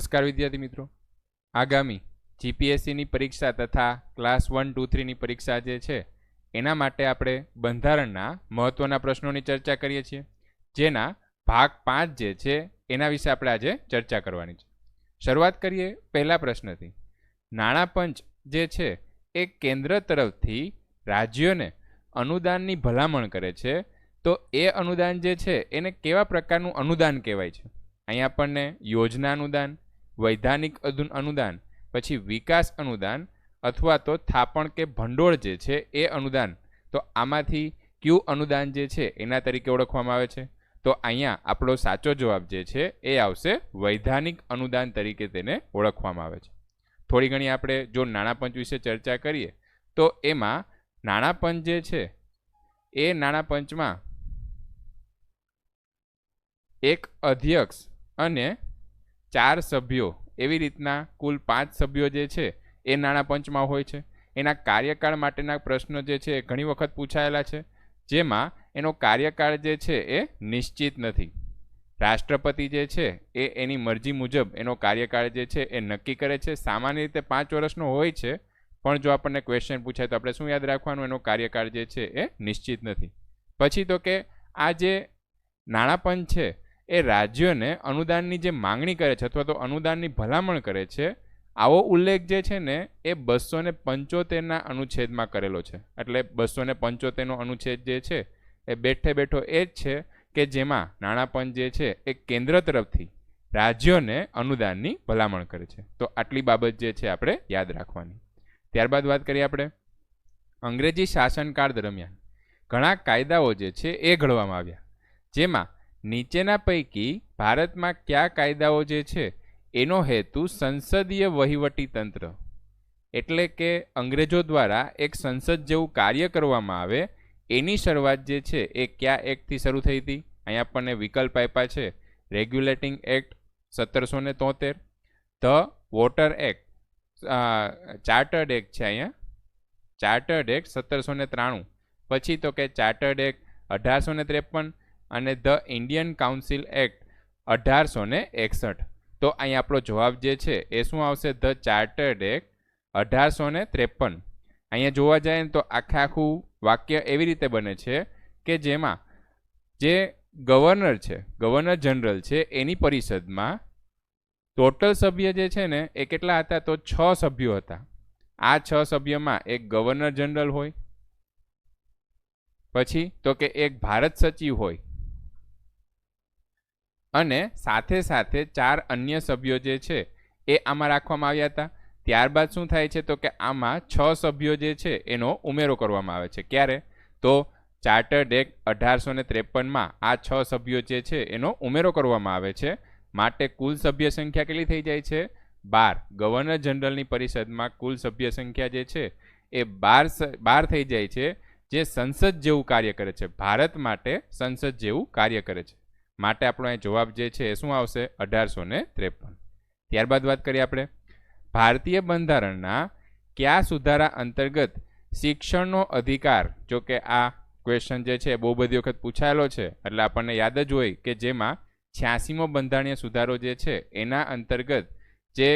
નમસ્કાર વિદ્યાર્થી મિત્રો, આગામી જીપીએસસીની પરીક્ષા તથા ક્લાસ 1, 2, 3ની પરીક્ષા જે છે એના માટે આપણે બંધારણના મહત્વના પ્રશ્નોની ચર્ચા કરીએ છીએ, જેના ભાગ 5 જે છે એના વિશે આપણે આજે ચર્ચા કરવાની છે. શરૂઆત કરીએ પહેલા પ્રશ્નથી. નાણાં પંચ જે છે એ કેન્દ્ર તરફથી રાજ્યોને અનુદાનની ભલામણ કરે છે, તો એ અનુદાન જે છે એને કેવા પ્રકારનું અનુદાન કહેવાય છે? અહીં આપણને યોજના અનુદાન, વૈધાનિક અનુદાન, પછી વિકાસ અનુદાન અથવા તો થાપણ કે ભંડોળ જે છે એ અનુદાન, તો આમાંથી કયું અનુદાન જે છે એના તરીકે ઓળખવામાં આવે છે? તો અહીંયા આપણો સાચો જવાબ જે છે એ આવશે વૈધાનિક અનુદાન તરીકે તેને ઓળખવામાં આવે છે. થોડી ઘણી આપણે જો નાણાં પંચ વિશે ચર્ચા કરીએ તો એમાં નાણાં પંચ જે છે એ નાણાં પંચમાં એક અધ્યક્ષ અને 4 સભ્યો એવી રીતના કુલ 5 સભ્યો જે છે એ નાણાં પંચમાં હોય છે. એના કાર્યકાળ માટેના પ્રશ્નો જે છે ઘણી વખત પૂછાયેલા છે, જેમાં એનો કાર્યકાળ જે છે એ નિશ્ચિત નથી. રાષ્ટ્રપતિ જે છે એ એની મરજી મુજબ એનો કાર્યકાળ જે છે એ નક્કી કરે છે. સામાન્ય રીતે 5 વર્ષનો હોય છે, પણ જો આપણને ક્વેશ્ચન પૂછાય તો આપણે શું યાદ રાખવાનું? એનો કાર્યકાળ જે છે એ નિશ્ચિત નથી. પછી તો કે આ જે નાણાં પંચ છે એ રાજ્યોને અનુદાનની જે માંગણી કરે છે અથવા તો અનુદાનની ભલામણ કરે છે, આવો ઉલ્લેખ જે છે ને એ 275ના અનુચ્છેદમાં કરેલો છે. એટલે 275નો અનુચ્છેદ જે છે એ બેઠો એ જ છે કે જેમાં નાણાં પંચ જે છે એ કેન્દ્ર તરફથી રાજ્યોને અનુદાનની ભલામણ કરે છે. તો આટલી બાબત જે છે આપણે યાદ રાખવાની. ત્યારબાદ વાત કરીએ આપણે અંગ્રેજી શાસનકાળ દરમિયાન ઘણા કાયદાઓ જે છે એ ઘડવામાં આવ્યા, જેમાં નીચેના પૈકી ભારતમાં કયા કાયદાઓ જે છે એનો હેતુ સંસદીય વહીવટી તંત્ર, એટલે કે અંગ્રેજો દ્વારા એક સંસદ જેવું કાર્ય કરવામાં આવે એની શરૂઆત જે છે એ કયા એક્ટથી શરૂ થઈ હતી? અહીંયા આપણને વિકલ્પ આપ્યા છે. Regulating act 1773, the water act, chartered act છે અહીંયા ચાર્ટર્ડ એક્ટ 1793, પછી તો કે ચાર્ટર્ડ એક્ટ 1853 અને ધ ઇન્ડિયન કાઉન્સિલ એક્ટ 1861. તો અહીં આપણો જવાબ જે છે એ શું આવશે? The chartered act 1853. અહીંયા જોવા જાય ને તો આખું વાક્ય એવી રીતે બને છે કે જેમાં જે ગવર્નર છે, ગવર્નર જનરલ છે, એની પરિષદમાં ટોટલ સભ્ય જે છે ને એ કેટલા હતા? તો 6 સભ્યો હતા. આ 6 સભ્યમાં એક ગવર્નર જનરલ હોય, પછી તો કે એક ભારત સચિવ હોય, અને સાથે સાથે 4 અન્ય સભ્યો જે છે એ આમાં રાખવામાં આવ્યા હતા. ત્યારબાદ શું થાય છે? તો કે આમાં 6 સભ્યો જે છે એનો ઉમેરો કરવામાં આવે છે. ક્યારે? તો ચાર્ટર્ડ એક્ટ 1853માં આ 6 સભ્યો જે છે એનો ઉમેરો કરવામાં આવે છે. માટે કુલ સભ્ય સંખ્યા કેટલી થઈ જાય છે? 12. ગવર્નર જનરલની પરિષદમાં કુલ સભ્ય સંખ્યા જે છે એ 12 થઈ જાય છે, જે સંસદ જેવું કાર્ય કરે છે. ભારત માટે સંસદ જેવું કાર્ય કરે છે. માટે આપણો અહીં જવાબ જે છે એ શું આવશે? 1853. ત્યારબાદ વાત કરીએ આપણે ભારતીય બંધારણના કયા સુધારા અંતર્ગત શિક્ષણનો અધિકાર, જો કે આ ક્વેશ્ચન જે છે બહુ બધી વખત પૂછાયેલો છે એટલે આપણને યાદ જ હોય કે જેમાં 86મો બંધારણીય સુધારો જે છે એના અંતર્ગત જે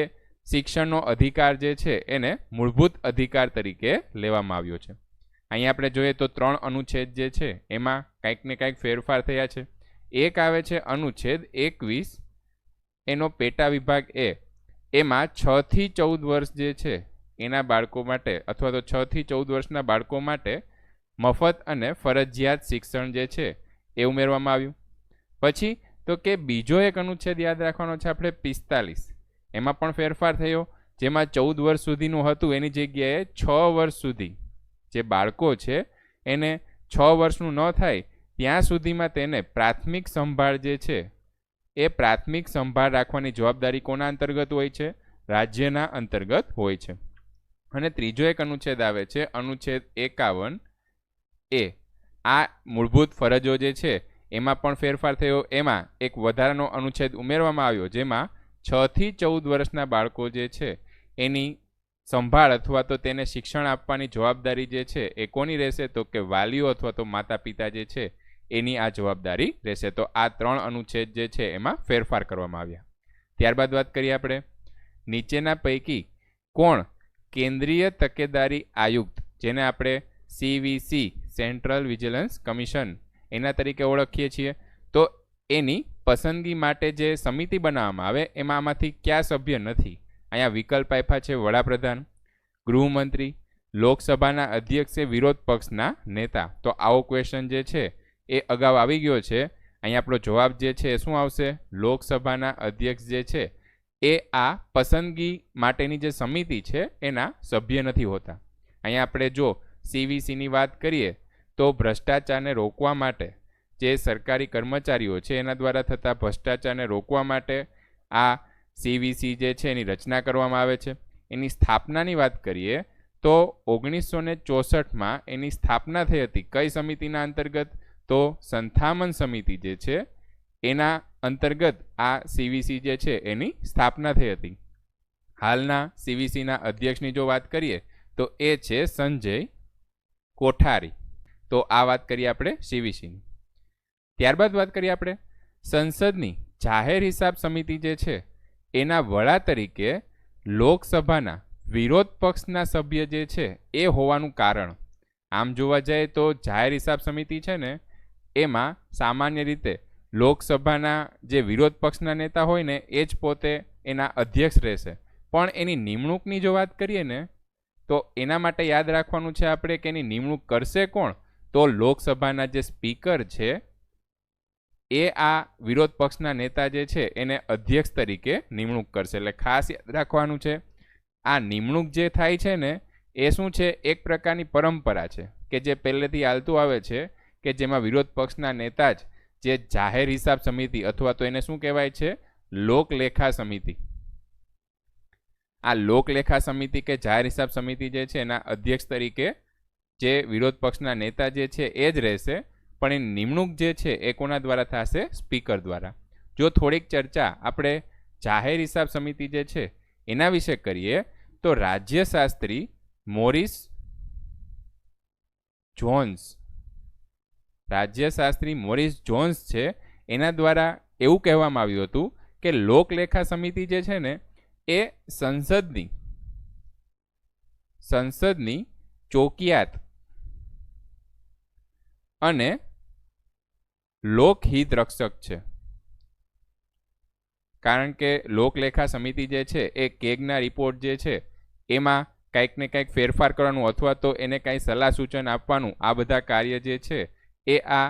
શિક્ષણનો અધિકાર જે છે એને મૂળભૂત અધિકાર તરીકે લેવામાં આવ્યો છે. અહીં આપણે જોઈએ તો 3 અનુચ્છેદ જે છે એમાં કંઈક ને કંઈક ફેરફાર થયા છે. એક આવે છે અનુચ્છેદ 21, એનો પેટા વિભાગ એ, એમાં 6 થી 14 વર્ષ જે છે એના બાળકો માટે અથવા તો 6 થી 14 વર્ષના બાળકો માટે મફત અને ફરજિયાત શિક્ષણ જે છે એ ઉમેરવામાં આવ્યું. પછી તો કે બીજો એક અનુચ્છેદ યાદ રાખવાનો છે આપણે 45, એમાં પણ ફેરફાર થયો, જેમાં 14 વર્ષ સુધીનું હતું એની જગ્યાએ 6 વર્ષ સુધી જે બાળકો છે એને 6 વર્ષનું ન થાય ત્યાં સુધીમાં તેને પ્રાથમિક સંભાળ જે છે એ પ્રાથમિક સંભાળ રાખવાની જવાબદારી કોના અંતર્ગત હોય છે? રાજ્યના અંતર્ગત હોય છે. અને ત્રીજો એક અનુચ્છેદ આવે છે અનુચ્છેદ 51 એ, આ મૂળભૂત ફરજો જે છે એમાં પણ ફેરફાર થયો. એમાં એક વધારાનો અનુચ્છેદ ઉમેરવામાં આવ્યો, જેમાં 6 થી 14 વર્ષના બાળકો જે છે એની સંભાળ અથવા તો તેને શિક્ષણ આપવાની જવાબદારી જે છે એ કોની રહેશે? તો કે વાલીઓ અથવા તો માતા પિતા જે છે એની આ જવાબદારી રહેશે. તો આ 3 અનુચ્છેદ જે છે એમાં ફેરફાર કરવામાં આવ્યા. ત્યારબાદ વાત કરીએ આપણે નીચેના પૈકી કોણ કેન્દ્રીય તકેદારી આયુક્ત, જેને આપણે CVC સેન્ટ્રલ વિજિલન્સ કમિશન એના તરીકે ઓળખીએ છીએ, તો એની પસંદગી માટે જે સમિતિ બનાવવામાં આવે એમાં આમાંથી કયા સભ્ય નથી? અહીંયા વિકલ્પ આપ્યા છે વડાપ્રધાન, ગૃહમંત્રી, લોકસભાના અધ્યક્ષે વિરોધ પક્ષના નેતા. તો આવો ક્વેશ્ચન જે છે એ અગાઉ આવી ગયો છે. અહીંયા આપણો જવાબ જે છે એ શું આવશે? લોકસભાના અધ્યક્ષ જે છે એ આ પસંદગી માટેની જે સમિતિ છે એના સભ્ય નથી હોતા. અહીંયા આપણે જો CVCની વાત કરીએ તો ભ્રષ્ટાચારને રોકવા માટે જે સરકારી કર્મચારીઓ છે એના દ્વારા થતા ભ્રષ્ટાચારને રોકવા માટે આ CVC જે છે એની રચના કરવામાં આવે છે. એની સ્થાપનાની વાત કરીએ તો 1964માં એની સ્થાપના થઈ હતી. કઈ સમિતિના અંતર્ગત? તો સંથામન સમિતિ જે છે એના અંતર્ગત આ CVC જે છે એની સ્થાપના થઈ હતી. હાલના CVCના અધ્યક્ષની જો વાત કરીએ તો એ છે સંજય કોઠારી. તો આ વાત કરીએ આપણે CVCની. ત્યારબાદ વાત કરીએ આપણે સંસદની જાહેર હિસાબ સમિતિ જે છે એના વડા તરીકે લોકસભાના વિરોધ પક્ષના સભ્ય જે છે એ હોવાનું કારણ. આમ જોવા જાય તો જાહેર હિસાબ સમિતિ છે ને એમાં સામાન્ય રીતે લોકસભાના જે વિરોધ પક્ષના નેતા હોય ને એ જ પોતે એના અધ્યક્ષ રહેશે. પણ એની નિમણૂકની જો વાત કરીએ ને તો એના માટે યાદ રાખવાનું છે આપણે કે એની નિમણૂક કરશે કોણ? તો લોકસભાના જે સ્પીકર છે એ આ વિરોધ પક્ષના નેતા જે છે એને અધ્યક્ષ તરીકે નિમણૂક કરશે. એટલે ખાસ યાદ રાખવાનું છે આ નિમણૂક જે થાય છે ને એ શું છે? એક પ્રકારની પરંપરા છે કે જે પહેલેથી ચાલતું આવે છે કે જેમાં વિરોધ પક્ષના નેતા જ જે જાહેર હિસાબ સમિતિ અથવા તો એને શું કહેવાય છે? લોકલેખા સમિતિ. આ લોકલેખા સમિતિ કે જાહેર હિસાબ સમિતિ જે છે એના અધ્યક્ષ તરીકે જે વિરોધ પક્ષના નેતા જે છે એ જ રહેશે. પણ એની નિમણૂક જે છે એ કોના દ્વારા થશે? સ્પીકર દ્વારા. જો થોડીક ચર્ચા આપણે જાહેર હિસાબ સમિતિ જે છે એના વિશે કરીએ તો રાજ્યશાસ્ત્રી મોરિસ જોન્સ છે એના દ્વારા એવું કહેવામાં આવ્યું હતું કે લોકલેખા સમિતિ જે છે ને એ સંસદની ચોકિયાત અને લોકહિત રક્ષક છે. કારણ કે લોકલેખા સમિતિ જે છે એ કેગના રિપોર્ટ જે છે એમાં કંઈક ને કંઈક ફેરફાર કરવાનું અથવા તો એને કંઈ સલાહ સૂચન આપવાનું આ બધા કાર્ય જે છે એ આ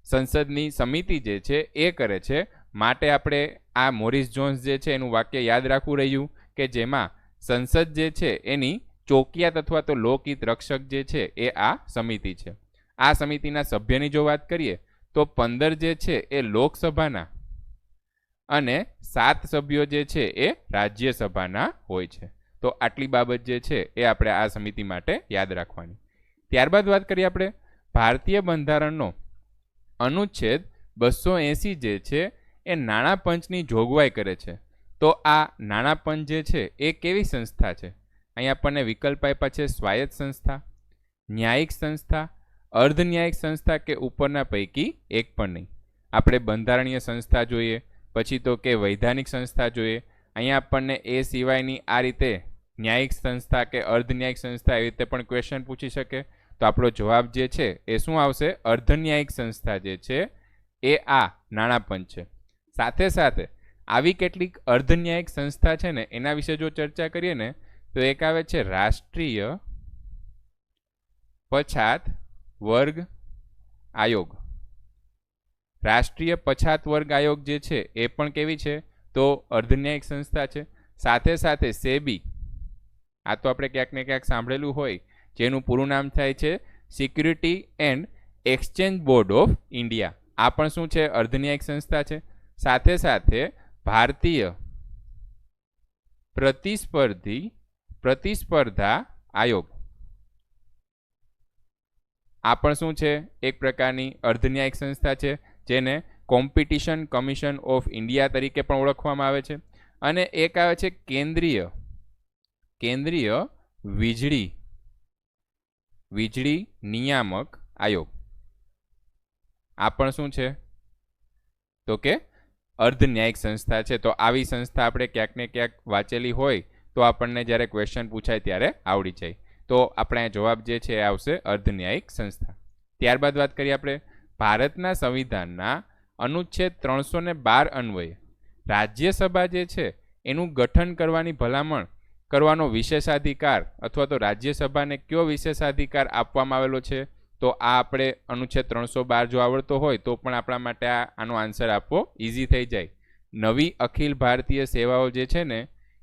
સંસદની સમિતિ જે છે એ કરે છે. માટે આપણે આ મોરિસ જોન્સ જે છે એનું વાક્ય યાદ રાખવું રહ્યું કે જેમાં સંસદ જે છે એની ચોકિયાત અથવા તો લોકહિત રક્ષક જે છે એ આ સમિતિ છે. આ સમિતિના સભ્યની જો વાત કરીએ તો 15 જે છે એ લોકસભાના અને 7 સભ્યો જે છે એ રાજ્યસભાના હોય છે. તો આટલી બાબત જે છે એ આપણે આ સમિતિ માટે યાદ રાખવાની. ત્યારબાદ વાત કરીએ આપણે ભારતીય બંધારણનો અનુચ્છેદ 280 જે છે એ નાણાં પંચની જોગવાઈ કરે છે. તો આ નાણાં પંચ જે છે એ કેવી સંસ્થા છે? અહીં આપણને વિકલ્પ આપ્યા છે સ્વાયત્ત સંસ્થા, ન્યાયિક સંસ્થા, અર્ધન્યાયિક સંસ્થા કે ઉપરના પૈકી એક પણ નહીં. આપણે બંધારણીય સંસ્થા જોઈએ, પછી તો કે વૈધાનિક સંસ્થા જોઈએ. અહીંયા આપણને એ સિવાયની આ રીતે ન્યાયિક સંસ્થા કે અર્ધન્યાયિક સંસ્થા એવી રીતે પણ ક્વેશ્ચન પૂછી શકે. તો આપણો જવાબ જે છે એ શું આવશે? અર્ધન્યાયિક સંસ્થા જે છે એ આ નાણાં પંચ છે. સાથે સાથે આવી કેટલીક અર્ધન્યાયિક સંસ્થા છે ને એના વિશે જો ચર્ચા કરીએ ને તો એક આવે છે રાષ્ટ્રીય પછાત વર્ગ આયોગ. રાષ્ટ્રીય પછાત વર્ગ આયોગ જે છે એ પણ કેવી છે? તો અર્ધન્યાયિક સંસ્થા છે. સાથે સાથે સેબી, આ તો આપણે ક્યાંક ને ક્યાંક સાંભળેલું હોય, જેનું પૂરું નામ થાય છે security and exchange board of India. આ પણ શું છે? અર્ધન્યાયિક સંસ્થા છે. સાથે સાથે ભારતીય પ્રતિસ્પર્ધા આયોગ, આ પણ શું છે? એક પ્રકારની અર્ધન્યાયિક સંસ્થા છે જેને કોમ્પિટિશન કમિશન ઓફ ઇન્ડિયા તરીકે પણ ઓળખવામાં આવે છે. અને એક આવે છે કેન્દ્રીય વીજળી નિયામક આયોગ. આ પણ શું છે? તો કે અર્ધ ન્યાયિક સંસ્થા છે. તો આવી સંસ્થા આપણે ક્યાંક ને ક્યાંક વાંચેલી હોય તો આપણને જ્યારે ક્વેશ્ચન પૂછાય ત્યારે આવડી જાય. તો આપણે જવાબ જે છે એ આવશે અર્ધ ન્યાયિક સંસ્થા. ત્યારબાદ વાત કરીએ આપણે ભારતના સંવિધાનના અનુચ્છેદ 312 અન્વયે રાજ્યસભા જે છે એનું ગઠન કરવાની ભલામણ કરવાનો વિશેષાધિકાર અથવા તો રાજ્યસભાને કયો વિશેષાધિકાર આપવામાં આવેલો છે? તો આ આપણે અનુચ્છેદ 312 જો આવડતો હોય તો પણ આપણા માટે આનો આન્સર આપવો ઇઝી થઈ જાય. નવી અખિલ ભારતીય સેવાઓ જે છે ને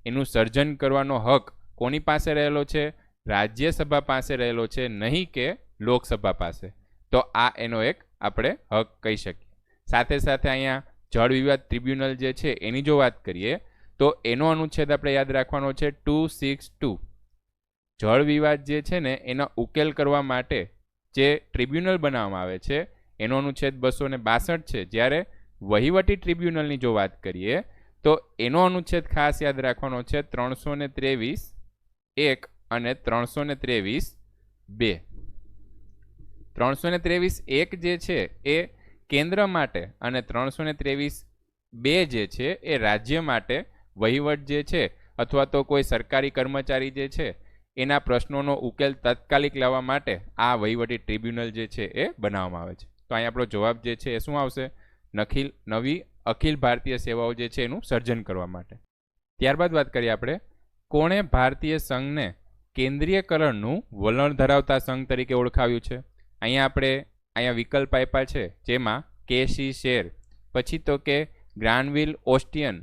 એનું સર્જન કરવાનો હક કોની પાસે રહેલો છે? રાજ્યસભા પાસે રહેલો છે, નહીં કે લોકસભા પાસે. તો આ એનો એક આપણે હક કહી શકીએ. સાથે સાથે અહીંયા જળ વિવાદ ટ્રિબ્યુનલ જે છે એની જો વાત કરીએ તો એનો અનુચ્છેદ આપણે યાદ રાખવાનો છે 262. જળ વિવાદ જે છે ને એનો ઉકેલ કરવા માટે જે ટ્રિબ્યુનલ બનાવવામાં આવે છે એનો અનુચ્છેદ 262 છે. જ્યારે વહીવટી ટ્રિબ્યુનલની જો વાત કરીએ તો એનો અનુચ્છેદ ખાસ યાદ રાખવાનો છે 323(1) અને 323(2). 323(1) જે છે એ કેન્દ્ર માટે અને 323(2) જે છે એ રાજ્ય માટે વહીવટ જે છે અથવા તો કોઈ સરકારી કર્મચારી જે છે એના પ્રશ્નોનો ઉકેલ તાત્કાલિક લાવવા માટે આ વહીવટી ટ્રિબ્યુનલ જે છે એ બનાવવામાં આવે છે. તો અહીં આપણો જવાબ જે છે એ શું આવશે? નવી અખિલ ભારતીય સેવાઓ જે છે એનું સર્જન કરવા માટે. ત્યારબાદ વાત કરીએ આપણે કોણે ભારતીય સંઘને કેન્દ્રીયકરણનું વલણ ધરાવતા સંઘ તરીકે ઓળખાવ્યું છે? અહીંયા વિકલ્પ આપ્યા છે જેમાં કેસી શેર, પછી તો કે ગ્રાનવિલ ઓસ્ટિયન,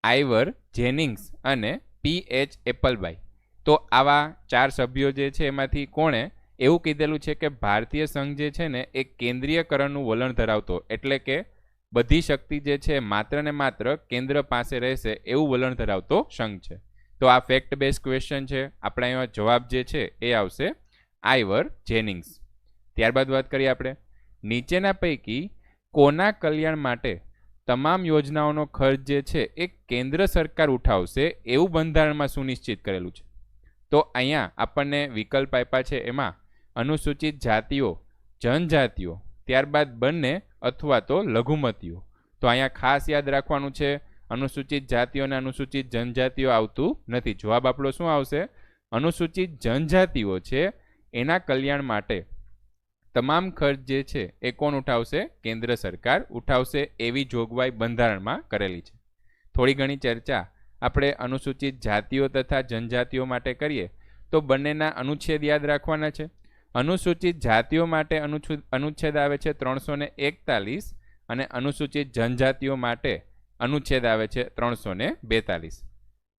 આઈવર જેનિંગ્સ અને પીએચ એપલબાઈ. તો આવા 4 સભ્યો જે છે એમાંથી કોણે એવું કીધેલું છે કે ભારતીય સંઘ જે છે ને એ કેન્દ્રીયકરણનું વલણ ધરાવતો, એટલે કે બધી શક્તિ જે છે માત્ર ને માત્ર કેન્દ્ર પાસે રહેશે એવું વલણ ધરાવતો સંઘ છે. તો આ ફેક્ટ બેઝ ક્વેશ્ચન છે. આપણા એમાં જવાબ જે છે એ આવશે આઈવર જેનિંગ્સ. ત્યારબાદ વાત કરીએ આપણે નીચેના પૈકી કોના કલ્યાણ માટે તમામ યોજનાઓનો ખર્ચ જે છે એ કેન્દ્ર સરકાર ઉઠાવશે એવું બંધારણમાં સુનિશ્ચિત કરેલું છે? તો અહીંયા આપણને વિકલ્પ આપ્યા છે એમાં અનુસૂચિત જાતિઓ, જનજાતિઓ, ત્યારબાદ બંને અથવા તો લઘુમતીઓ. તો અહીંયા ખાસ યાદ રાખવાનું છે અનુસૂચિત જાતિઓ અને અનુસૂચિત જનજાતિઓ આવતું નથી. જવાબ આપણો શું આવશે? અનુસૂચિત જનજાતિઓ છે એના કલ્યાણ માટે તમામ ખર્ચ જે છે એ કોણ ઉઠાવશે? કેન્દ્ર સરકાર ઉઠાવશે એવી જોગવાઈ બંધારણમાં કરેલી છે. થોડી ઘણી ચર્ચા આપણે અનુસૂચિત જાતિઓ તથા જનજાતિઓ માટે કરીએ તો બંનેના અનુચ્છેદ યાદ રાખવાના છે. અનુસૂચિત જાતિઓ માટે અનુચ્છેદ આવે છે 341 અને અનુસૂચિત જનજાતિઓ માટે અનુચ્છેદ આવે છે 342.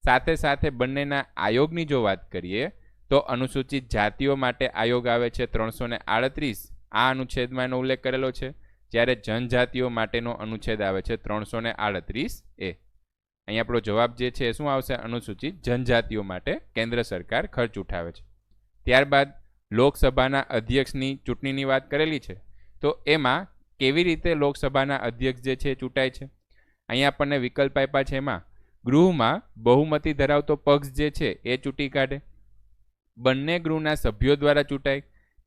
સાથે સાથે બંનેના આયોગની જો વાત કરીએ તો અનુસૂચિત જાતિઓ માટે આયોગ આવે છે 338, આ અનુચ્છેદમાં એનો ઉલ્લેખ કરેલો છે, જ્યારે જનજાતિઓ માટેનો અનુચ્છેદ આવે છે 338A. અહીં આપણો જવાબ જે છે શું આવશે? અનુસૂચિત જનજાતિઓ માટે કેન્દ્ર સરકાર ખર્ચ ઉઠાવે છે. ત્યારબાદ લોકસભાના અધ્યક્ષની ચૂંટણીની વાત કરેલી છે. તો એમાં કેવી રીતે લોકસભાના અધ્યક્ષ જે છે ચૂંટાય છે? અહીંયા આપણને વિકલ્પ આપ્યા છે. એમાં ગૃહમાં બહુમતી ધરાવતો પક્ષ જે છે એ ચૂંટી કાઢે, બંને ગૃહના સભ્યો દ્વારા ચૂંટાય,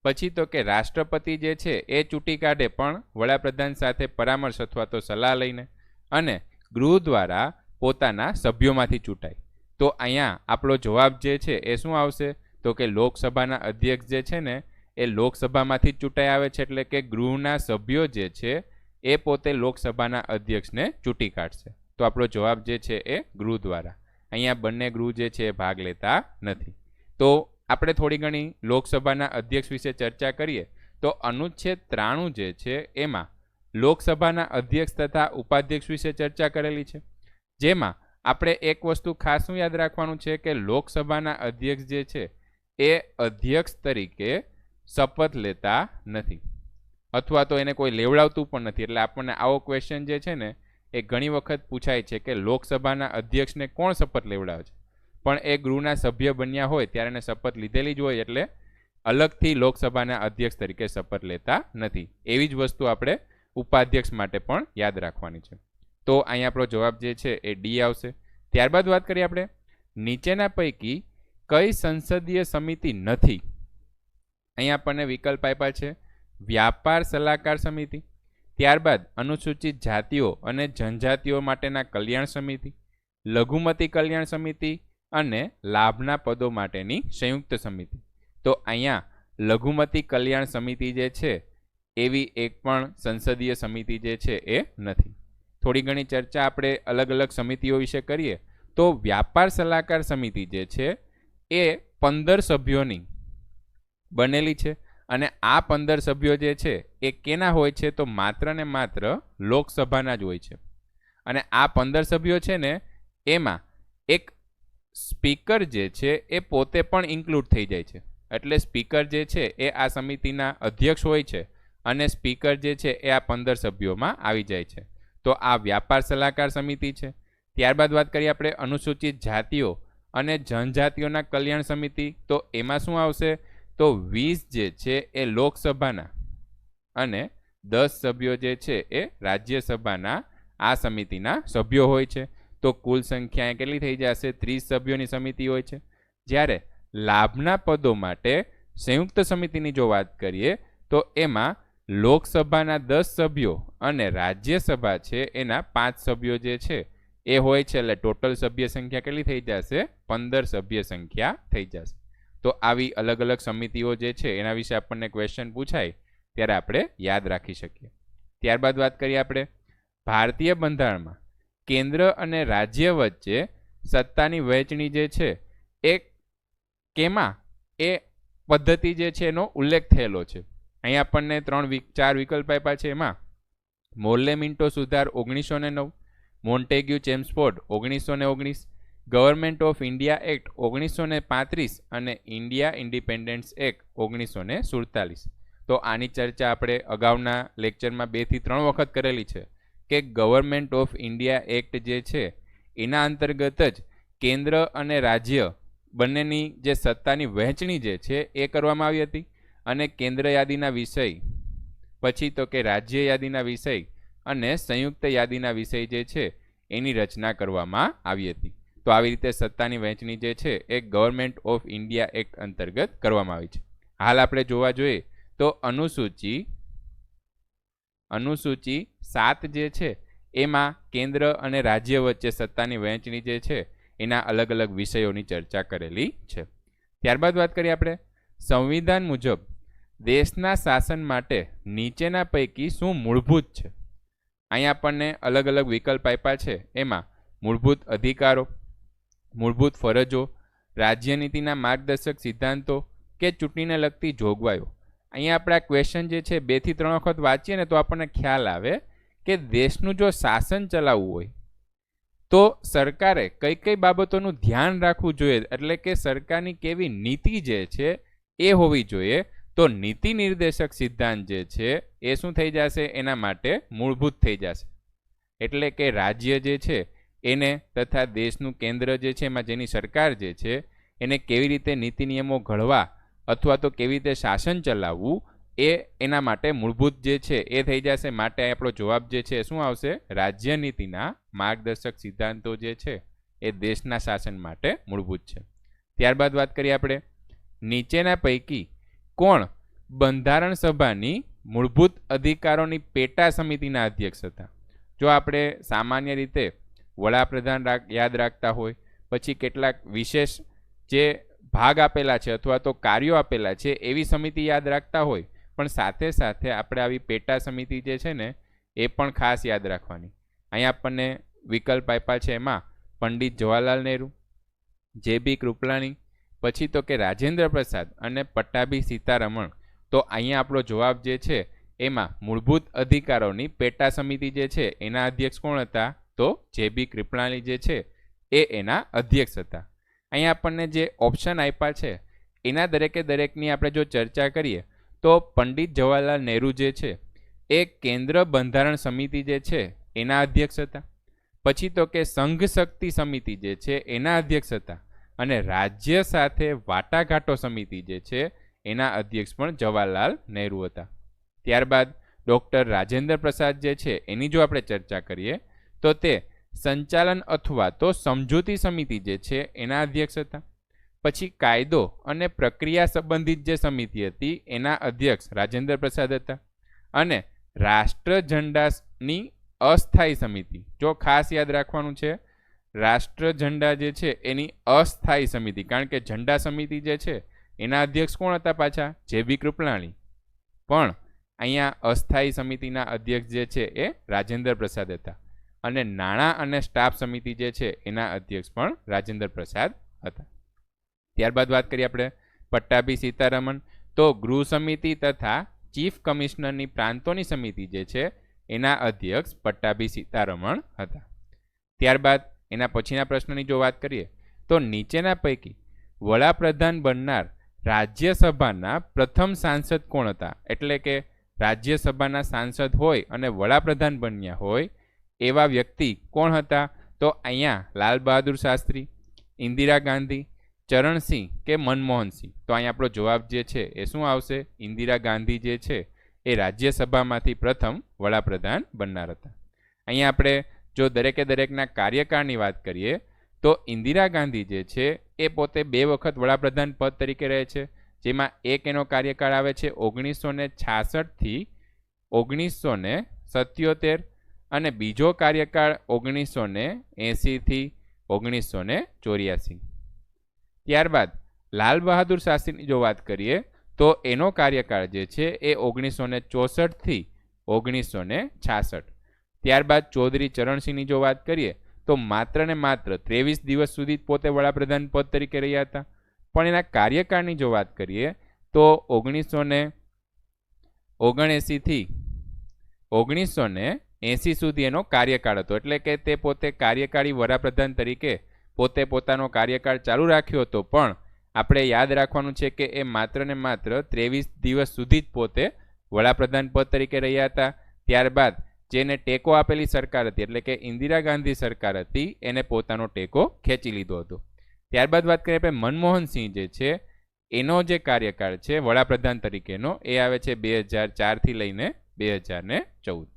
પછી તો કે રાષ્ટ્રપતિ જે છે એ ચૂંટી કાઢે પણ વડાપ્રધાન સાથે પરામર્શ અથવા તો સલાહ લઈને, અને ગૃહ દ્વારા પોતાના સભ્યોમાંથી ચૂંટાય. તો અહીંયા આપણો જવાબ જે છે એ શું આવશે? તો કે લોકસભાના અધ્યક્ષ જે છે ને એ લોકસભામાંથી ચૂંટાઈ આવે છે, એટલે કે ગૃહના સભ્યો જે છે એ પોતે લોકસભાના અધ્યક્ષને ચૂંટી કાઢશે. તો આપણો જવાબ જે છે એ ગૃહ દ્વારા. અહીંયા બંને ગૃહ જે છે એ ભાગ લેતા નથી. તો આપણે થોડી ઘણી લોકસભાના અધ્યક્ષ વિશે ચર્ચા કરીએ તો અનુચ્છેદ 93 જે છે એમાં લોકસભાના અધ્યક્ષ તથા ઉપાધ્યક્ષ વિશે ચર્ચા કરેલી છે, જેમાં આપણે એક વસ્તુ ખાસ યાદ રાખવાનું છે કે લોકસભાના અધ્યક્ષ જે છે એ અધ્યક્ષ તરીકે શપથ લેતા નથી અથવા તો એને કોઈ લેવડાવતું પણ નથી. એટલે આપણને આવો ક્વેશ્ચન જે છે ને એ ઘણી વખત પૂછાય છે કે લોકસભાના અધ્યક્ષને કોણ શપથ લેવડાવે છે, પણ એ ગૃહના સભ્ય બન્યા હોય ત્યારે એને શપથ લીધેલી જ હોય, એટલે અલગથી લોકસભાના અધ્યક્ષ તરીકે શપથ લેતા નથી. એવી જ વસ્તુ આપણે ઉપાધ્યક્ષ માટે પણ યાદ રાખવાની છે. તો અહીંયા આપણો જવાબ જે છે એ ડી આવશે. ત્યારબાદ વાત કરીએ આપણે નીચેના પૈકી કઈ સંસદીય સમિતિ નથી? અહીંયા આપણને વિકલ્પ આપ્યા છે વ્યાપાર સલાહકાર સમિતિ, ત્યારબાદ અનુસૂચિત જાતિઓ અને જનજાતિઓ માટેના કલ્યાણ સમિતિ, લઘુમતી કલ્યાણ સમિતિ અને લાભના પદો માટેની સંયુક્ત સમિતિ. તો અહીંયા લઘુમતી કલ્યાણ સમિતિ જે છે એવી એક પણ સંસદીય સમિતિ જે છે એ નથી. થોડી ઘણી ચર્ચા આપણે અલગ અલગ સમિતિઓ વિશે કરીએ તો વ્યાપાર સલાહકાર સમિતિ જે છે એ 15 સભ્યોની બનેલી છે અને આ 15 સભ્યો જે છે એ કેના હોય છે તો માત્ર ને માત્ર લોકસભાના જ હોય છે. અને આ 15 સભ્યો છે ને એમાં એક સ્પીકર જે છે એ પોતે પણ ઇન્ક્લુડ થઈ જાય છે. એટલે સ્પીકર જે છે એ આ સમિતિના અધ્યક્ષ હોય છે અને સ્પીકર જે છે એ આ 15 સભ્યોમાં આવી જાય છે. તો આ વ્યાપાર સલાહકાર સમિતિ છે. ત્યારબાદ વાત કરીએ આપણે અનુસૂચિત જાતિઓ અને જનજાતિઓના કલ્યાણ સમિતિ. તો એમાં શું આવશે તો 20 જે છે એ લોકસભાના અને 10 સભ્યો જે છે એ રાજ્યસભાના આ સમિતિના સભ્યો હોય છે. તો કુલ સંખ્યા કેટલી થઈ જશે 30 સભ્યોની સમિતિ હોય છે. જ્યારે લાભના પદો માટે સંયુક્ત સમિતિની જો વાત કરીએ તો એમાં લોકસભાના 10 સભ્યો અને રાજ્યસભા છે એના 5 સભ્યો જે છે એ હોય છે. એટલે ટોટલ સભ્ય સંખ્યા કેટલી થઈ જશે 15 સભ્ય સંખ્યા થઈ જશે. તો આવી અલગ અલગ સમિતિઓ જે છે એના વિશે આપણને ક્વેશ્ચન પૂછાય ત્યારે આપણે યાદ રાખી શકીએ. ત્યારબાદ વાત કરીએ આપણે ભારતીય બંધારણમાં કેન્દ્ર અને રાજ્ય વચ્ચે સત્તાની વહેંચણી જે છે એ કેમાં એ પદ્ધતિ જે છે એનો ઉલ્લેખ થયેલો છે. અહીં આપણને 4 વિકલ્પ આપ્યા છે. એમાં મોર્લે મિન્ટો સુધાર 1909, Montagu ચેમ્સફોર્ડ 1919, government of India act 1935 અને ઇન્ડિયા ઇન્ડિપેન્ડન્સ એક્ટ 1947. તો આની ચર્ચા આપણે અગાઉના લેક્ચરમાં 2 થી 3 વખત કરેલી છે કે ગવર્મેન્ટ ઓફ ઇન્ડિયા એક્ટ જે છે એના અંતર્ગત જ કેન્દ્ર અને રાજ્ય બંનેની જે સત્તાની વહેંચણી જે છે એ કરવામાં આવી હતી અને કેન્દ્ર યાદીના વિષય પછી તો કે રાજ્ય યાદીના વિષય અને સંયુક્ત યાદીના વિષય જે છે એની રચના કરવામાં આવી હતી. તો આવી રીતે સત્તાની વહેંચણી જે છે એ ગવર્મેન્ટ ઓફ ઇન્ડિયા એક્ટ અંતર્ગત કરવામાં આવી છે. હાલ આપણે જોવા જોઈએ તો અનુસૂચિ 7 જે છે એમાં કેન્દ્ર અને રાજ્ય વચ્ચે સત્તાની વહેંચણી જે છે એના અલગ અલગ વિષયોની ચર્ચા કરેલી છે. ત્યારબાદ વાત કરીએ આપણે સંવિધાન મુજબ દેશના શાસન માટે નીચેના પૈકી શું મૂળભૂત છે. અહીંયા આપણને અલગ અલગ વિકલ્પ આપ્યા છે. એમાં મૂળભૂત અધિકારો, મૂળભૂત ફરજો, રાજ્યનીતિના માર્ગદર્શક સિદ્ધાંતો કે ચૂંટણીને લગતી જોગવાઈઓ. અહીંયા આપણે આ ક્વેશ્ચન જે છે 2 થી 3 વખત વાંચીએ ને તો આપણને ખ્યાલ આવે કે દેશનું જો શાસન ચલાવવું હોય તો સરકારે કઈ કઈ બાબતોનું ધ્યાન રાખવું જોઈએ, એટલે કે સરકારની કેવી નીતિ જે છે એ હોવી જોઈએ. તો નીતિ નિર્દેશક સિદ્ધાંત જે છે એ શું થઈ જશે એના માટે મૂળભૂત થઈ જશે. એટલે કે રાજ્ય જે છે એને તથા દેશનું કેન્દ્ર જે છે એમાં જેની સરકાર જે છે એને કેવી રીતે નીતિ નિયમો ઘડવા અથવા તો કેવી રીતે શાસન ચલાવવું એ એના માટે મૂળભૂત જે છે એ થઈ જશે. માટે આપણો જવાબ જે છે શું આવશે રાજ્યનીતિના માર્ગદર્શક સિદ્ધાંતો જે છે એ દેશના શાસન માટે મૂળભૂત છે. ત્યારબાદ વાત કરીએ આપણે નીચેના પૈકી કોણ બંધારણ સભાની મૂળભૂત અધિકારોની પેટા સમિતિના અધ્યક્ષ હતા. જો આપણે સામાન્ય રીતે વડાપ્રધાન યાદ રાખતા હોય પછી કેટલાક વિશેષ જે ભાગ આપેલા છે અથવા તો કાર્યો આપેલા છે એવી સમિતિ યાદ રાખતા હોય પણ સાથે સાથે આપણે આવી પેટા સમિતિ જે છે ને એ પણ ખાસ યાદ રાખવાની. અહીંયા આપણને વિકલ્પ આપ્યા છે. એમાં પંડિત જવાહરલાલ નહેરુ, જે.બી. કૃપલાણી, પછી તો કે રાજેન્દ્ર પ્રસાદ અને પટ્ટાભી સીતારમણ. તો અહીંયા આપણો જવાબ જે છે એમાં મૂળભૂત અધિકારોની પેટા સમિતિ જે છે એના અધ્યક્ષ કોણ હતા તો જે.બી. કૃપલાણી જે છે એ એના અધ્યક્ષ હતા. અહીંયા આપણને જે ઓપ્શન આપ્યા છે એના દરેકની આપણે જો ચર્ચા કરીએ તો પંડિત જવાહરલાલ નહેરુ જે છે એ કેન્દ્ર બંધારણ સમિતિ જે છે એના અધ્યક્ષ હતા. પછી તો કે સંઘ શક્તિ સમિતિ જે છે એના અધ્યક્ષ હતા અને રાજ્ય સાથે વાટાઘાટો સમિતિ જે છે એના અધ્યક્ષ પણ જવાહરલાલ નહેરુ હતા. ત્યારબાદ ડૉક્ટર રાજેન્દ્ર પ્રસાદ જે છે એની જો આપણે ચર્ચા કરીએ તો તે સંચાલન અથવા તો સમજૂતી સમિતિ જે છે એના અધ્યક્ષ હતા. પછી કાયદો અને પ્રક્રિયા સંબંધિત જે સમિતિ હતી એના અધ્યક્ષ રાજેન્દ્ર પ્રસાદ હતા અને રાષ્ટ્ર ઝંડાની અસ્થાયી સમિતિ. જો ખાસ યાદ રાખવાનું છે, રાષ્ટ્ર ઝંડા જે છે એની અસ્થાયી સમિતિ, કારણ કે ઝંડા સમિતિ જે છે એના અધ્યક્ષ કોણ હતા પાછા? જે.બી. કૃપલાણી. પણ અહીંયા અસ્થાયી સમિતિના અધ્યક્ષ જે છે એ રાજેન્દ્ર પ્રસાદ હતા, અને નાણાં અને સ્ટાફ સમિતિ જે છે એના અધ્યક્ષ પણ રાજેન્દ્ર પ્રસાદ હતા. ત્યારબાદ વાત કરીએ આપણે પટ્ટાભી સીતારમણ. તો ગૃહ સમિતિ તથા ચીફ કમિશનરની પ્રાંતોની સમિતિ જે છે એના અધ્યક્ષ પટ્ટાભી સીતારમણ હતા. ત્યારબાદ એના પછીના પ્રશ્નની જો વાત કરીએ તો નીચેના પૈકી વડાપ્રધાન બનનાર રાજ્યસભાના પ્રથમ સાંસદ કોણ હતા? એટલે કે રાજ્યસભાના સાંસદ હોય અને વડાપ્રધાન બન્યા હોય એવા વ્યક્તિ કોણ હતા? તો અહીંયા લાલ બહાદુર શાસ્ત્રી, ઇન્દિરા ગાંધી, ચરણસિંહ કે મનમોહનસિંહ. તો અહીંયા આપણો જવાબ જે છે એ શું આવશે? ઇન્દિરા ગાંધી જે છે એ રાજ્યસભામાંથી પ્રથમ વડાપ્રધાન બનનાર હતા. અહીંયા આપણે જો દરેકે દરેકના કાર્યકાળની વાત કરીએ તો ઇન્દિરા ગાંધી જે છે એ પોતે 2 વખત વડાપ્રધાન પદ તરીકે રહે છે, જેમાં એક એનો કાર્યકાળ આવે છે 1966થી 1977 અને બીજો કાર્યકાળ 1980થી 1984. ત્યારબાદ લાલ બહાદુર શાસ્ત્રીની જો વાત કરીએ તો એનો કાર્યકાળ જે છે એ 1964થી 1966. ત્યારબાદ ચૌધરી ચરણસિંહની જો વાત કરીએ તો માત્ર ને માત્ર 23 દિવસ સુધી પોતે વડાપ્રધાન પદ તરીકે રહ્યા હતા. પણ એના કાર્યકાળની જો વાત કરીએ તો 1979થી 1980 સુધી એનો કાર્યકાળ હતો. એટલે કે તે પોતે કાર્યકારી વડાપ્રધાન તરીકે પોતે પોતાનો કાર્યકાળ ચાલુ રાખ્યો હતો, પણ આપણે યાદ રાખવાનું છે કે એ માત્ર ને માત્ર 23 દિવસ સુધી જ પોતે વડાપ્રધાન પદ તરીકે રહ્યા હતા. ત્યારબાદ જેને ટેકો આપેલી સરકાર હતી, એટલે કે ઇન્દિરા ગાંધી સરકાર હતી, એને પોતાનો ટેકો ખેંચી લીધો હતો. ત્યારબાદ વાત કરીએ આપણે મનમોહનસિંહ જે છે એનો જે કાર્યકાળ છે વડાપ્રધાન તરીકેનો એ આવે છે 2004થી લઈને 2014.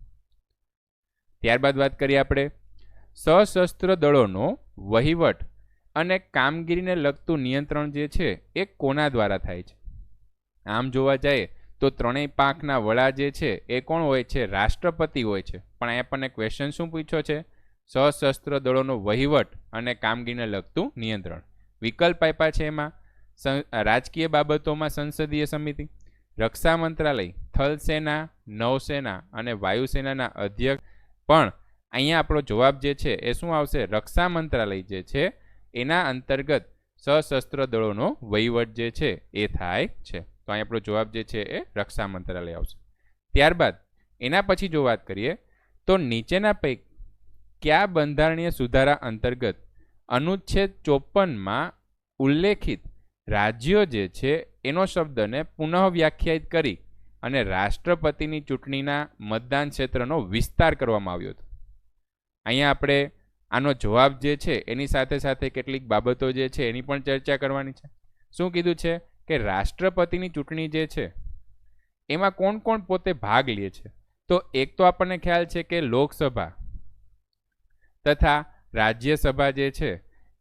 ત્યારબાદ વાત કરીએ આપણે સશસ્ત્ર દળોનો વહીવટ અને કામગીરીને લગતું નિયંત્રણ જે છે એ કોના દ્વારા થાય છે? આમ જોવા જઈએ તો ત્રણેય પાંખના વડા જે છે એ કોણ હોય છે? રાષ્ટ્રપતિ હોય છે. પણ અહીંયા આપણને ક્વેશ્ચન શું પૂછ્યો છે? સશસ્ત્ર દળોનો વહીવટ અને કામગીરીને લગતું નિયંત્રણ. વિકલ્પ આપ્યા છે એમાં રાજકીય બાબતોમાં સંસદીય સમિતિ, રક્ષા મંત્રાલય, થલ સેના, નૌસેના અને વાયુસેનાના અધ્યક્ષ. પણ અહીંયા આપણો જવાબ જે છે એ શું આવશે? રક્ષા મંત્રાલય જે છે એના અંતર્ગત સશસ્ત્ર દળોનો વહીવટ જે છે એ થાય છે. તો અહીં આપણો જવાબ જે છે એ રક્ષા મંત્રાલય આવશે. ત્યારબાદ એના પછી જો વાત કરીએ તો નીચેના પૈકી કયા બંધારણીય સુધારા અંતર્ગત અનુચ્છેદ 54માં ઉલ્લેખિત રાજ્યો જે છે એનો શબ્દને પુનઃ વ્યાખ્યાયિત કરી અને રાષ્ટ્રપતિની ચૂંટણીના મતદાન ક્ષેત્રનો વિસ્તાર કરવામાં આવ્યો હતો? અહીંયા આપણે આનો જવાબ જે છે એની સાથે સાથે કેટલીક બાબતો જે છે એની પણ ચર્ચા કરવાની છે. શું કીધું છે કે રાષ્ટ્રપતિની ચૂંટણી જે છે એમાં કોણ કોણ પોતે ભાગ લે છે? તો એક તો આપણને ખ્યાલ છે કે લોકસભા તથા રાજ્યસભા જે છે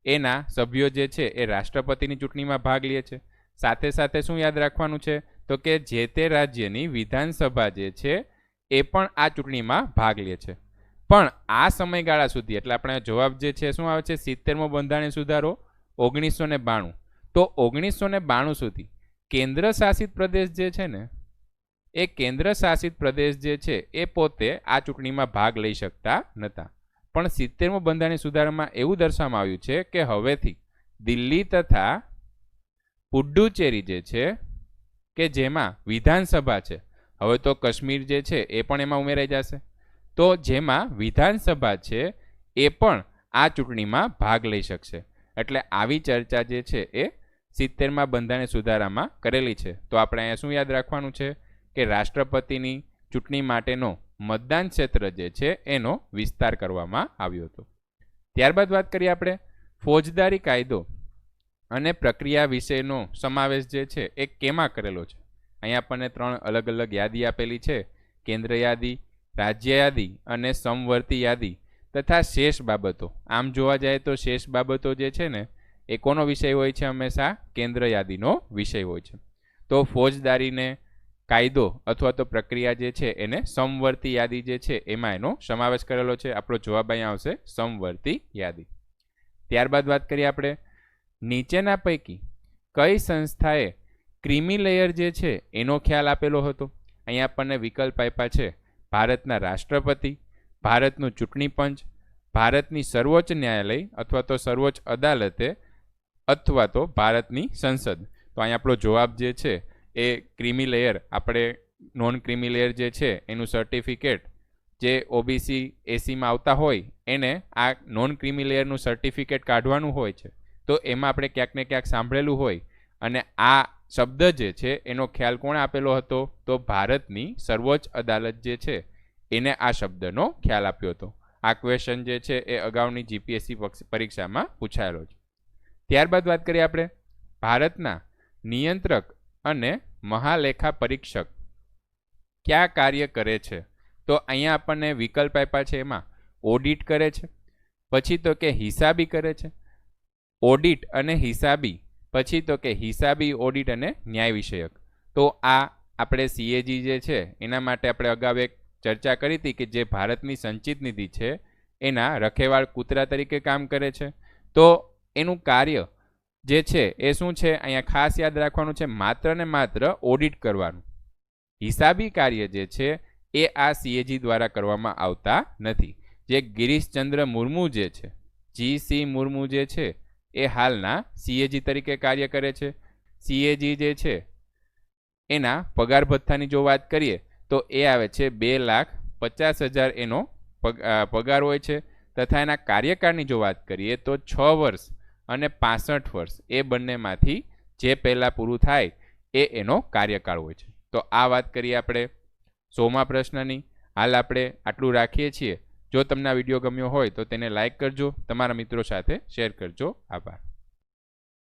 એના સભ્યો જે છે એ રાષ્ટ્રપતિની ચૂંટણીમાં ભાગ લે છે. સાથે સાથે શું યાદ રાખવાનું છે? તો કે જે તે રાજ્યની વિધાનસભા જે છે એ પણ આ ચૂંટણીમાં ભાગ લે છે. પણ આ સમયગાળા સુધી, એટલે આપણે જવાબ જે છે શું આવે છે? 70મો બંધારણીય સુધારો 1992. તો 1992 સુધી કેન્દ્ર શાસિત પ્રદેશ જે છે ને એ કેન્દ્ર શાસિત પ્રદેશ જે છે એ પોતે આ ચૂંટણીમાં ભાગ લઈ શકતા નહોતા. પણ 70મો બંધારણીય સુધારામાં એવું દર્શાવવામાં આવ્યું છે કે હવેથી દિલ્હી તથા પુડ્ડુચેરી જે છે કે જેમાં વિધાનસભા છે, હવે તો કાશ્મીર જે છે એ પણ એમાં ઉમેરાઈ જશે. તો જેમાં વિધાનસભા છે એ પણ આ ચૂંટણીમાં ભાગ લઈ શકશે. એટલે આવી ચર્ચા જે છે એ 70મા બંધારણીય સુધારામાં કરેલી છે. તો આપણે અહીંયા શું યાદ રાખવાનું છે કે રાષ્ટ્રપતિની ચૂંટણી માટેનો મતદાન ક્ષેત્ર જે છે એનો વિસ્તાર કરવામાં આવ્યો હતો. ત્યારબાદ વાત કરીએ આપણે ફોજદારી કાયદો અને પ્રક્રિયા વિશેનો સમાવેશ જે છે એ કેમાં કરેલો છે? અહીંયા આપણને 3 અલગ અલગ યાદી આપેલી છે: કેન્દ્ર યાદી, રાજ્ય યાદી અને સમવર્તી યાદી તથા શેષ બાબતો. આમ જોવા જાય તો શેષ બાબતો જે છે ને એ કોનો વિષય હોય છે? હંમેશા કેન્દ્ર યાદીનો વિષય હોય છે. તો ફોજદારીને કાયદો અથવા તો પ્રક્રિયા જે છે એને સમવર્તી યાદી જે છે એમાં એનો સમાવેશ કરેલો છે. આપણો જવાબ અહીંયા આવશે સમવર્તી યાદી. ત્યારબાદ વાત કરીએ આપણે નીચેના પૈકી કઈ સંસ્થાએ ક્રીમી લેયર જે છે એનો ખ્યાલ આપેલો હતો. અહીંયા આપણને વિકલ્પ આપ્યા છે ભારતના રાષ્ટ્રપતિ, ભારતનું ચૂંટણી પંચ, ભારતની સર્વોચ્ચ ન્યાયાલય અથવા તો સર્વોચ્ચ અદાલતે અથવા તો ભારતની સંસદ. તો અહીંયા આપણો જવાબ જે છે એ ક્રીમી લેયર, આપણે નોન ક્રીમી લેયર જે છે એનું સર્ટિફિકેટ જે ઓબીસી એસીમાં આવતા હોય એને આ નોન ક્રીમી લેયરનું સર્ટિફિકેટ કાઢવાનું હોય છે. તો એમાં આપણે ક્યાંક ને ક્યાંક સાંભળેલું હોય અને આ શબ્દ જે છે એનો ખ્યાલ કોણે આપેલો હતો? તો ભારતની સર્વોચ્ચ અદાલત જે છે એને આ શબ્દનો ખ્યાલ આપ્યો હતો. આ ક્વેશ્ચન જે છે એ અગાઉની જીપીએસસી પરીક્ષામાં પૂછાયેલો છે. ત્યારબાદ વાત કરીએ આપણે ભારતના નિયંત્રક અને મહાલેખા પરીક્ષક કયા કાર્ય કરે છે. તો અહીંયા આપણને વિકલ્પ આપ્યા છે, એમાં ઓડિટ કરે છે, પછી તો કે હિસાબી કરે છે, ઓડિટ અને હિસાબી, પછી તો કે હિસાબી, ઓડિટ અને ન્યાય વિષયક. તો આ આપણે સીએજી જે છે એના માટે આપણે અગાઉ એક ચર્ચા કરી હતી કે જે ભારતની સંચિત નિધિ છે એના રખેવાળ કૂતરા તરીકે કામ કરે છે. તો એનું કાર્ય જે છે એ શું છે? અહીંયા ખાસ યાદ રાખવાનું છે, માત્ર ને માત્ર ઓડિટ કરવાનું. હિસાબી કાર્ય જે છે એ આ સીએજી દ્વારા કરવામાં આવતા નથી. જે ગિરીશચંદ્ર મુર્મુ જે છે, GC મુર્મુ જે છે એ હાલના સીએજી તરીકે કાર્ય કરે છે. સીએજી જે છે એના પગાર ભથ્થાની જો વાત કરીએ તો એ આવે છે 2,50,000 એનો પગાર હોય છે. તથા એના કાર્યકાળની જો વાત કરીએ તો 6 વર્ષ અને 65 વર્ષ એ બંનેમાંથી જે પહેલાં પૂરું થાય એ એનો કાર્યકાળ હોય છે. તો આ વાત કરીએ આપણે 100મા પ્રશ્નની. હાલ આપણે આટલું રાખીએ છીએ. જો તમને આ વિડીયો ગમ્યો હોય તો તેને લાઈક કરજો, તમારા મિત્રો સાથે શેર કરજો. આભાર.